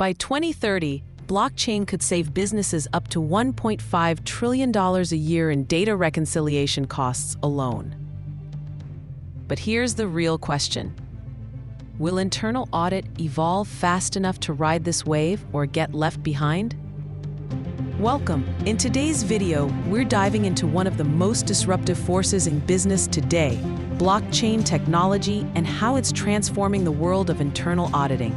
By 2030, blockchain could save businesses up to $1.5 trillion a year in data reconciliation costs alone. But here's the real question. Will internal audit evolve fast enough to ride this wave or get left behind? Welcome. In today's video, we're diving into one of the most disruptive forces in business today, blockchain technology and how it's transforming the world of internal auditing.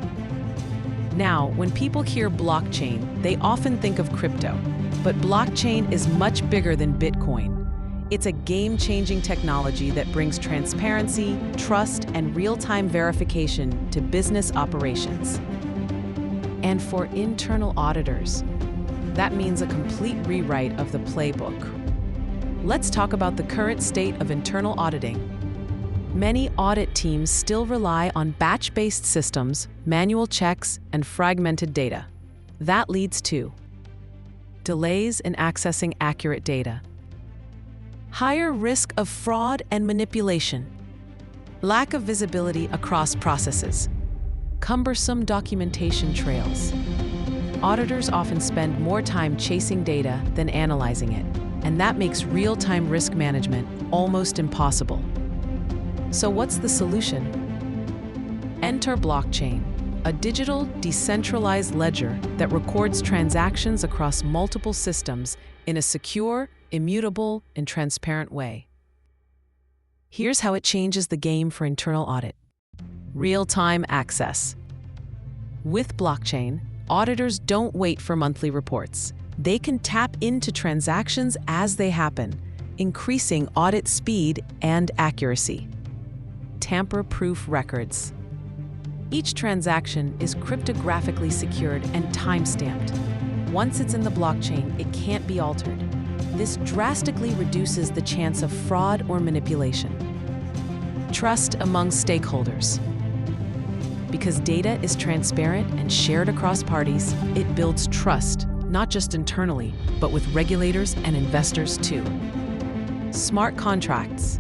Now, when people hear blockchain, they often think of crypto, but blockchain is much bigger than Bitcoin. It's a game-changing technology that brings transparency, trust, and real-time verification to business operations. And for internal auditors, that means a complete rewrite of the playbook. Let's talk about the current state of internal auditing. Many audit teams still rely on batch-based systems, manual checks, and fragmented data. That leads to delays in accessing accurate data, higher risk of fraud and manipulation, lack of visibility across processes, cumbersome documentation trails. Auditors often spend more time chasing data than analyzing it, and that makes real-time risk management almost impossible. So what's the solution? Enter blockchain, a digital, decentralized ledger that records transactions across multiple systems in a secure, immutable, and transparent way. Here's how it changes the game for internal audit. Real-time access. With blockchain, auditors don't wait for monthly reports. They can tap into transactions as they happen, increasing audit speed and accuracy. Tamper-proof records. Each transaction is cryptographically secured and time-stamped. Once it's in the blockchain, it can't be altered. This drastically reduces the chance of fraud or manipulation. Trust among stakeholders. Because data is transparent and shared across parties, it builds trust, not just internally, but with regulators and investors too. Smart contracts.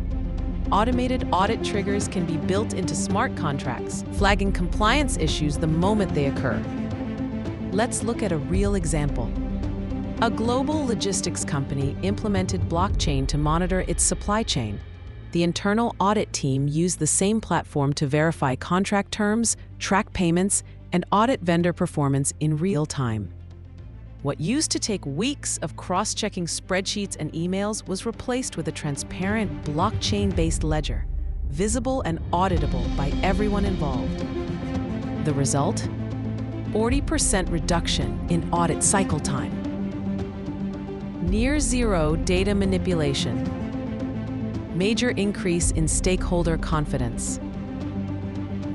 Automated audit triggers can be built into smart contracts, flagging compliance issues the moment they occur. Let's look at a real example. A global logistics company implemented blockchain to monitor its supply chain. The internal audit team used the same platform to verify contract terms, track payments, and audit vendor performance in real time. What used to take weeks of cross-checking spreadsheets and emails was replaced with a transparent, blockchain-based ledger, visible and auditable by everyone involved. The result? 40% reduction in audit cycle time. Near zero data manipulation. Major increase in stakeholder confidence.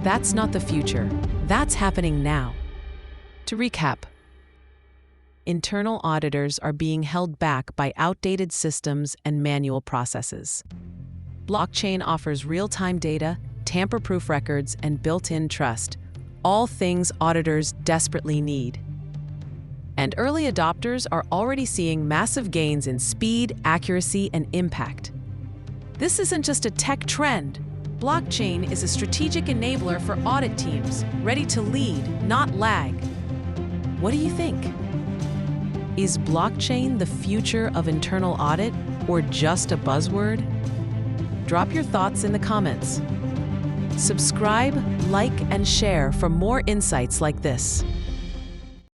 That's not the future. That's happening now. To recap, internal auditors are being held back by outdated systems and manual processes. Blockchain offers real-time data, tamper-proof records, and built-in trust, all things auditors desperately need. And early adopters are already seeing massive gains in speed, accuracy, and impact. This isn't just a tech trend. Blockchain is a strategic enabler for audit teams, ready to lead, not lag. What do you think? Is blockchain the future of internal audit or just a buzzword? Drop your thoughts in the comments. Subscribe, like, and share for more insights like this.